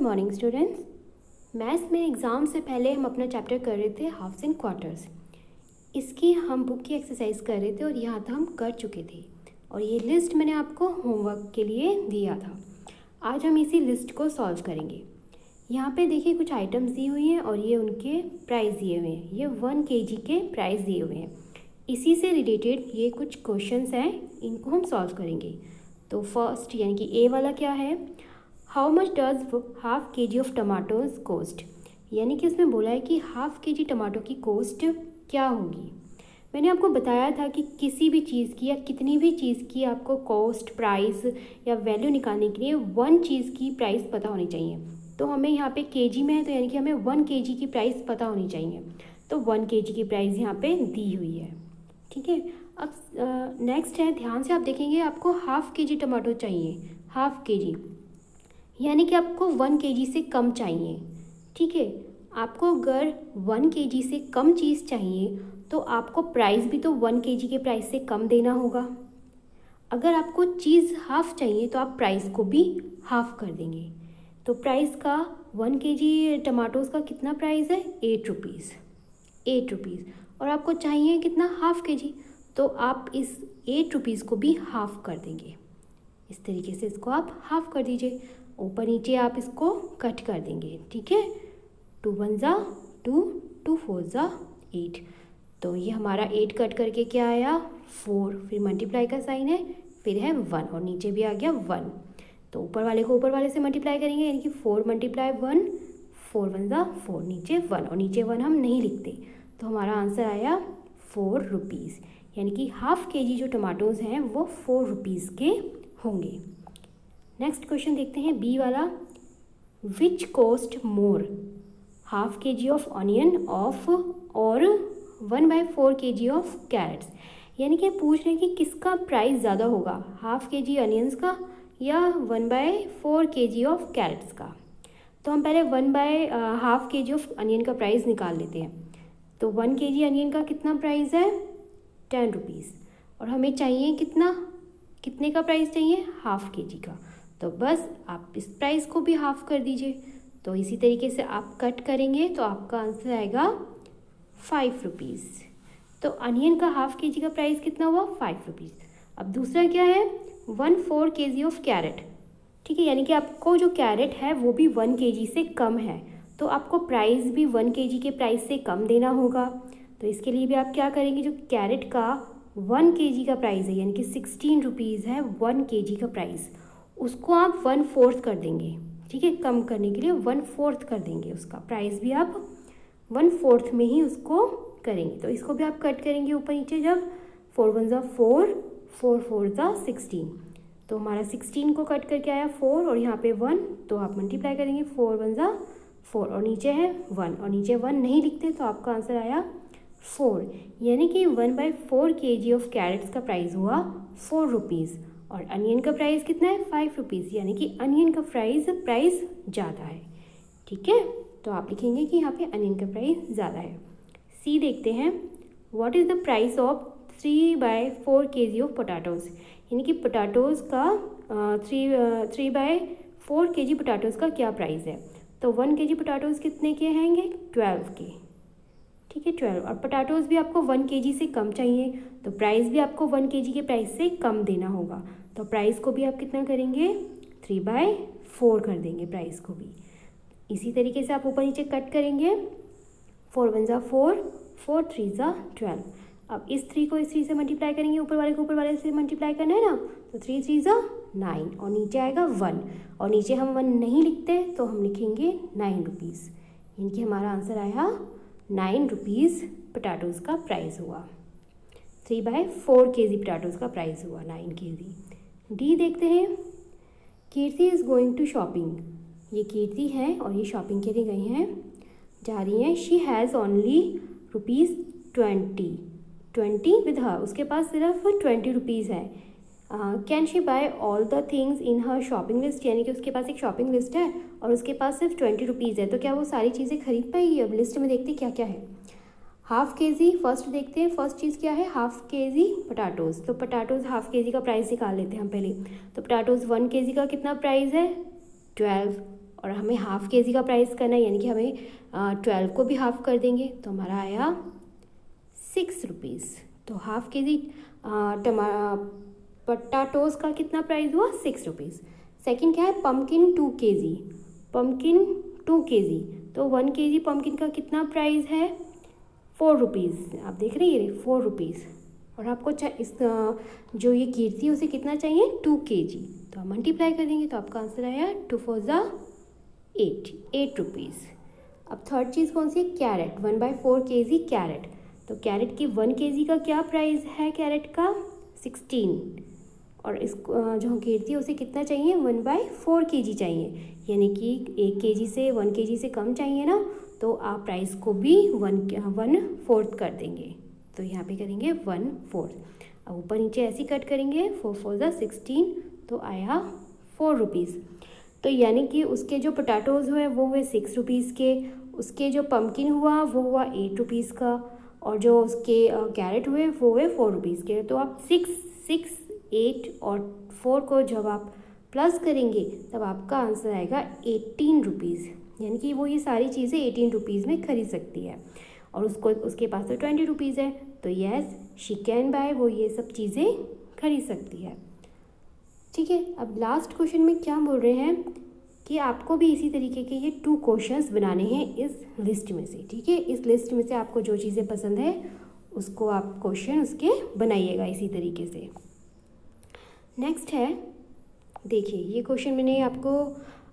Morning students. Maths में exam से पहले हम अपना चैप्टर कर रहे थे हाफ्स एंड क्वार्टर्स। इसकी हम बुक की एक्सरसाइज कर रहे थे और यहाँ था हम कर चुके थे और ये लिस्ट मैंने आपको होमवर्क के लिए दिया था। आज हम इसी लिस्ट को सॉल्व करेंगे। यहाँ पे देखिए कुछ आइटम्स दी हुई हैं और ये उनके प्राइस दिए हुए हैं। ये 1 kg के प्राइस दिए हुए हैं। इसी से रिलेटेड ये कुछ क्वेश्चंस हैं, इनको हम सॉल्व करेंगे। तो फर्स्ट यानी कि ए वाला क्या है, how much does half kg of tomatoes cost. यानी कि उसमें बोला है कि हाफ kg टमाटो की कोस्ट क्या होगी। मैंने आपको बताया था कि किसी भी चीज़ की या कितनी भी चीज़ की आपको कॉस्ट, प्राइस या वैल्यू निकालने के लिए वन चीज़ की प्राइस पता होनी चाहिए। तो हमें यहाँ पे केजी में है तो यानी कि हमें 1 kg की प्राइस पता होनी चाहिए। तो 1 kg की प्राइस यहाँ पे दी हुई है। ठीक है, अब नेक्स्ट है, ध्यान से आप देखेंगे, आपको हाफ kg टमाटो चाहिए। हाफ kg यानी कि आपको 1 kg से कम चाहिए। ठीक है, आपको अगर 1 kg से कम चीज़ चाहिए तो आपको प्राइस भी तो 1 kg के प्राइस से कम देना होगा। अगर आपको चीज़ हाफ चाहिए तो आप प्राइस को भी हाफ कर देंगे। तो प्राइस का 1 kg टमाटोज़ का कितना प्राइस है, 8 रुपीज़। 8 रुपीज़ और आपको चाहिए कितना, हाफ kg, तो आप इस 8 रुपीज़ को भी हाफ कर देंगे। इस तरीके से इसको आप हाफ कर दीजिए, ऊपर नीचे आप इसको कट कर देंगे। ठीक है, 2 1 ज़ा 2, 2 4 ज़ा 8। तो ये हमारा 8 कट करके क्या आया, 4, फिर मल्टीप्लाई का साइन है, फिर है 1 और नीचे भी आ गया 1। तो ऊपर वाले को ऊपर वाले से मल्टीप्लाई करेंगे यानी कि 4 मल्टीप्लाई 1, 4 1 ज़ा 4, नीचे 1 और नीचे 1 हम नहीं लिखते। तो हमारा आंसर आया 4 रुपीज़। यानी कि हाफ kg जो टमाटोज़ हैं वो 4 रुपीज़ के होंगे। नेक्स्ट क्वेश्चन देखते हैं, बी वाला, which cost more, half kg of onion of और 1/4 kg ऑफ कैरेट्स। यानी कि पूछ रहे हैं कि किसका प्राइस ज़्यादा होगा, हाफ kg अनियंस का या 1/4 kg ऑफ कैरेट्स का। तो हम पहले हाफ kg ऑफ अनियन का प्राइस निकाल लेते हैं। तो 1 kg अनियन का कितना प्राइस है, 10 रुपीज़ और हमें चाहिए कितने का प्राइस चाहिए, हाफ kg का। तो बस आप इस प्राइस को भी हाफ कर दीजिए। तो इसी तरीके से आप कट करेंगे तो आपका आंसर आएगा 5 रुपीज़। तो अनियन का हाफ kg का प्राइस कितना हुआ, 5 रुपीज़। अब दूसरा क्या है, 1/4 kg ऑफ कैरेट। ठीक है, यानी कि आपको जो कैरेट है वो भी 1 kg से कम है, तो आपको प्राइस भी 1 kg के प्राइस से कम देना होगा। तो इसके लिए भी आप क्या करेंगे, जो कैरेट का 1 kg का प्राइस है यानी कि 16 रुपीज़ है 1 kg का प्राइस, उसको आप 1/4 कर देंगे। ठीक है, कम करने के लिए 1/4 कर देंगे, उसका प्राइस भी आप 1/4 में ही उसको करेंगे। तो इसको भी आप कट करेंगे ऊपर नीचे, जब 4 1 ज़ा 4, 4 4 ज़ा 16। तो हमारा 16 को कट करके आया 4 और यहाँ पे 1, तो आप मल्टीप्लाई करेंगे, 4 1 ज़ा 4 और नीचे है 1 और नीचे 1 नहीं लिखते, तो आपका आंसर आया 4। यानी कि 1/4 kg ऑफ कैरेट्स का प्राइस हुआ 4 रुपीज़ और अनियन का प्राइस कितना है, 5 रुपीज़। यानी कि अनियन का प्राइस ज़्यादा है। ठीक है, तो आप लिखेंगे कि यहाँ पे अनियन का प्राइस ज़्यादा है। सी देखते हैं, what is the price of 3/4 kg of potatoes. यानी कि पोटैटोज़ का 3/4 kg पोटैटोज़ का क्या प्राइस है। तो 1 kg पोटैटोज़ कितने के हैंगे, 12 के। ठीक है, 12 और पोटैटोज़ भी आपको 1 kg से कम चाहिए, तो प्राइस भी आपको 1 kg के प्राइस से कम देना होगा। तो प्राइस को भी आप कितना करेंगे, 3/4 कर देंगे प्राइस को भी। इसी तरीके से आप ऊपर नीचे कट करेंगे, 4 1 ज़ा 4, 4 3 ज़ा 12। अब इस 3 को इस 3 से मल्टीप्लाई करेंगे, ऊपर वाले को ऊपर वाले से मल्टीप्लाई करना है ना, तो 3 3 ज़ा 9 और नीचे आएगा 1 और नीचे हम 1 नहीं लिखते, तो हम लिखेंगे 9 रुपीज़। यानी कि हमारा आंसर आया 9 रुपीज़ पोटैटोज़ का प्राइस हुआ। 3/4 kg पोटैटोज़ का प्राइस हुआ 9 kg। डी देखते हैं, कीर्ति इज़ गोइंग टू शॉपिंग। ये कीर्ति है और ये शॉपिंग के लिए गई हैं, जा रही हैं। She has only ₹20 with her, उसके पास सिर्फ 20 रुपीज़ है। Can she buy all the things in her shopping list. यानी कि उसके पास एक शॉपिंग लिस्ट है और उसके पास सिर्फ 20 रुपीज़ है, तो क्या वो सारी चीज़ें खरीद पाएगी। अब लिस्ट में देखते क्या क्या है। हाफ kg फर्स्ट देखते हैं, फर्स्ट चीज़ क्या है, हाफ kg पोटैटोज़। तो पोटैटोज़ हाफ kg का प्राइस निकाल लेते हैं हम पहले। तो पोटैटोज़ 1 kg का कितना प्राइस है, 12 और हमें हाफ़ के जी का प्राइस करना है, यानी कि हमें 12 को भी हाफ़ कर देंगे तो हमारा आया 6 रुपीज़। तो हाफ़ के जी पोटैटोज़ का कितना प्राइस हुआ? 6 रुपीज़। सेकेंड क्या है? पम्पकिन 2 kg, पम्पकिन 2 kg, तो 1 kg पम्पकिन का कितना प्राइस है? 4 रुपीज़। आप देख रहे हैं ये 4 रुपीज़। और आपको इस जो ये कीर्ति उसे कितना चाहिए? 2 kg, तो आप मल्टीप्लाई कर देंगे तो आपका आंसर आया 2 4 8 रुपीज़। अब थर्ड चीज़ कौन सी है? Carrot, 1/4 kg carrot. तो कैरेट की 1 kg का क्या प्राइस है? कैरेट का 16। और इस जो कीर्ति है उसे कितना चाहिए? 1/4 kg चाहिए, यानी कि 1 kg से 1 kg से कम चाहिए ना, तो आप प्राइस को भी 1/4 कर देंगे। तो यहाँ पे करेंगे 1/4। अब ऊपर नीचे ऐसे कट करेंगे, 4 4 16, तो आया 4 रुपीज़। तो यानी कि उसके जो पोटैटोज़ हुए वो हुए 6 रुपीज़ के, उसके जो पम्पकिन हुआ वो हुआ 8 रुपीज़ का, और जो उसके कैरेट हुए वो हुए 4 रुपीज़ के। तो आप 6 6 8 और 4 को जब आप प्लस करेंगे तब आपका आंसर आएगा 18 रुपीज़, यानी कि वो ये सारी चीज़ें 18 रुपीज़ में खरीद सकती है। और उसके पास तो 20 रुपीज़ है, तो यस शी कैन बाय, वो ये सब चीज़ें खरीद सकती है। ठीक है, अब लास्ट क्वेश्चन में क्या बोल रहे हैं कि आपको भी इसी तरीके के ये 2 क्वेश्चंस बनाने हैं इस लिस्ट में से। ठीक है, इस लिस्ट में से आपको जो चीज़ें पसंद है उसको आप क्वेश्चन उसके बनाइएगा इसी तरीके से। नेक्स्ट है, देखिए ये क्वेश्चन मैंने आपको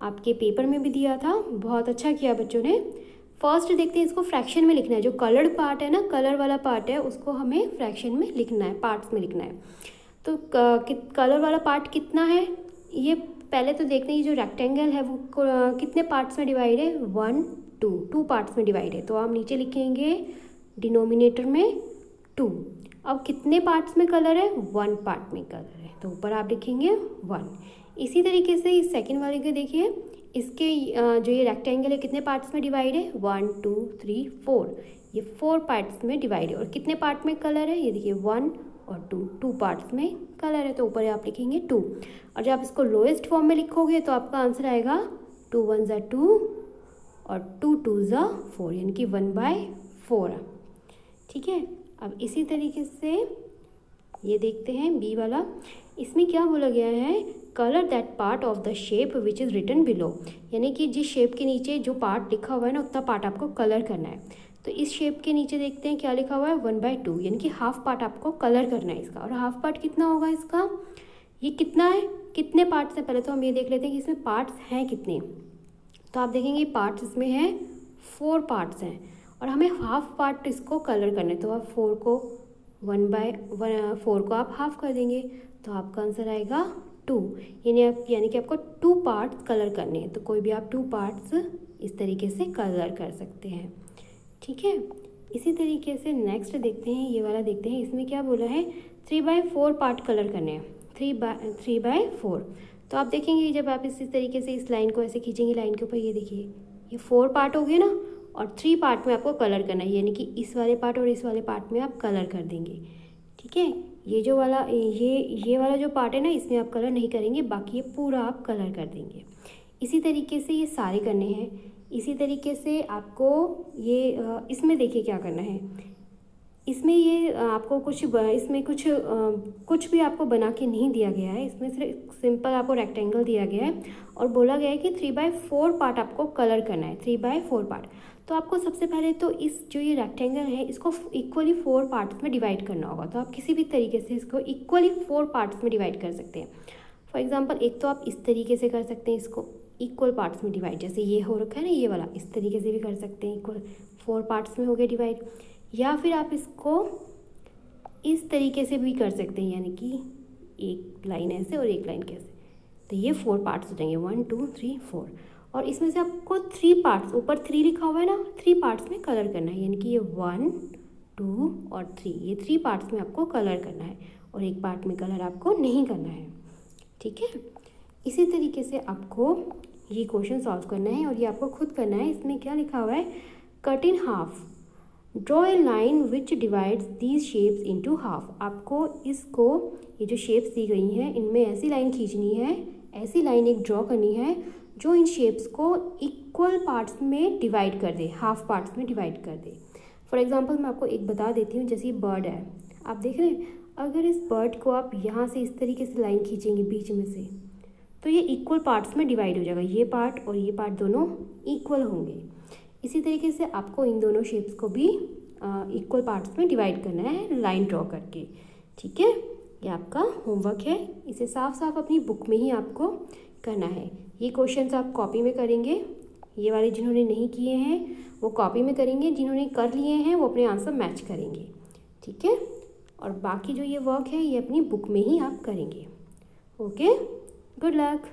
आपके पेपर में भी दिया था, बहुत अच्छा किया बच्चों ने। फर्स्ट देखते हैं, इसको फ्रैक्शन में लिखना है। जो कलर्ड पार्ट है ना, कलर वाला पार्ट है, उसको हमें फ्रैक्शन में लिखना है, पार्ट्स में लिखना है। तो कलर वाला पार्ट कितना है? ये पहले तो देखते हैं, ये जो रेक्टेंगल है वो कितने पार्ट्स में डिवाइड है? 1 2 पार्ट्स में डिवाइड है। तो आप नीचे लिखेंगे डिनोमिनेटर में 2। अब कितने पार्ट्स में कलर है? 1 पार्ट में कलर है, तो ऊपर आप लिखेंगे 1। इसी तरीके से इस सेकंड वाले के देखिए, इसके जो ये रेक्टेंगल है कितने पार्ट्स में डिवाइड है? 1 2 3 4, ये 4 पार्ट्स में डिवाइड है। और कितने पार्ट में कलर है? ये देखिए 1 और 2 पार्ट्स में कलर है, तो ऊपर आप लिखेंगे 2। और जब आप इसको लोएस्ट फॉर्म में लिखोगे तो आपका आंसर आएगा 2 1 2 और 2 2 4, यानी कि 1/4। ठीक है, अब इसी तरीके से ये देखते हैं बी वाला। इसमें क्या बोला गया है? Colour that part of the shape which is written below, यानी कि जिस शेप के नीचे जो पार्ट लिखा हुआ है ना उतना पार्ट आपको कलर करना है। तो इस शेप के नीचे देखते हैं क्या लिखा हुआ है? 1/2, यानी कि हाफ पार्ट आपको कलर करना है इसका। और हाफ पार्ट कितना होगा इसका? ये कितना है? कितने पार्ट्स हैं? पहले तो हम ये देख लेते हैं कि इसमें पार्ट्स हैं कितने। तो आप देखेंगे पार्ट्स इसमें हैं 4 पार्ट्स हैं, और हमें हाफ पार्ट इसको कलर करना है। तो आप 4 को 1/4 को आप हाफ कर देंगे, तो आपका आंसर आएगा 2, यानी कि आपको 2 पार्ट्स कलर करने हैं। तो कोई भी आप 2 पार्ट्स इस तरीके से कलर कर सकते हैं। ठीक है, इसी तरीके से नेक्स्ट देखते हैं, ये वाला देखते हैं। इसमें क्या बोला है? 3/4 पार्ट कलर करने हैं, 3/4। तो आप देखेंगे जब आप इसी तरीके से इस लाइन को ऐसे खींचेंगे लाइन के ऊपर, ये देखिए ये 4 पार्ट हो गए ना, और 3 पार्ट में आपको कलर करना है, यानी कि इस वाले पार्ट और इस वाले पार्ट में आप कलर कर देंगे। ठीक है, ये जो वाला ये वाला जो पार्ट है ना, इसमें आप कलर नहीं करेंगे, बाकी ये पूरा आप कलर कर देंगे। इसी तरीके से ये सारे करने हैं। इसी तरीके से आपको ये इसमें देखिए क्या करना है। इसमें ये आपको इसमें कुछ भी आपको बना के नहीं दिया गया है। इसमें सिर्फ सिंपल आपको रेक्टेंगल दिया गया है और बोला गया है कि 3/4 पार्ट आपको कलर करना है, 3/4 पार्ट। तो आपको सबसे पहले तो इस जो ये रेक्टेंगल है इसको इक्वली 4 पार्ट्स में डिवाइड करना होगा। तो आप किसी भी तरीके से इसको इक्वली 4 पार्ट्स में डिवाइड कर सकते हैं। फॉर एग्जांपल एक तो आप इस तरीके से कर सकते हैं, इसको इक्वल पार्ट्स में डिवाइड, जैसे ये हो रखा है ना ये वाला, इस तरीके से भी कर सकते हैं, इक्वल 4 पार्ट्स में हो गया डिवाइड। या फिर आप इसको इस तरीके से भी कर सकते हैं, यानी कि एक लाइन ऐसे और एक लाइन कैसे, तो ये 4 पार्ट्स हो जाएंगे, 1 2 3 4। और इसमें से आपको 3 पार्ट्स, ऊपर 3 लिखा हुआ है ना, 3 पार्ट्स में कलर करना है, यानी कि ये 1 2 और 3, ये 3 पार्ट्स में आपको कलर करना है और एक पार्ट में कलर आपको नहीं करना है। ठीक है, इसी तरीके से आपको ये क्वेश्चन सॉल्व करना है और ये आपको खुद करना है। इसमें क्या लिखा हुआ है? Cut in half, draw a line which divides these shapes into half. आपको इसको ये जो शेप्स दी गई हैं इनमें ऐसी लाइन खींचनी है, ऐसी लाइन एक ड्रॉ करनी है जो इन शेप्स को इक्वल पार्ट्स में डिवाइड कर दे, हाफ पार्ट्स में डिवाइड कर दे। फॉर एग्जांपल मैं आपको एक बता देती हूँ, जैसे ये बर्ड है, आप देख रहे हैं, अगर इस बर्ड को आप यहाँ से इस तरीके से लाइन खींचेंगे बीच में से, तो ये इक्वल पार्ट्स में डिवाइड हो जाएगा, ये पार्ट और ये पार्ट दोनों इक्वल होंगे। इसी तरीके से आपको इन दोनों शेप्स को भी इक्वल पार्ट्स में डिवाइड करना है लाइन ड्रॉ करके, ठीक है। ये आपका होमवर्क है, इसे साफ साफ अपनी बुक में ही आपको करना है। ये क्वेश्चंस आप कॉपी में करेंगे, ये वाले जिन्होंने नहीं किए हैं वो कॉपी में करेंगे, जिन्होंने कर लिए हैं वो अपने आंसर मैच करेंगे, ठीक है। और बाकी जो ये वर्क है ये अपनी बुक में ही आप करेंगे। Okay, good luck.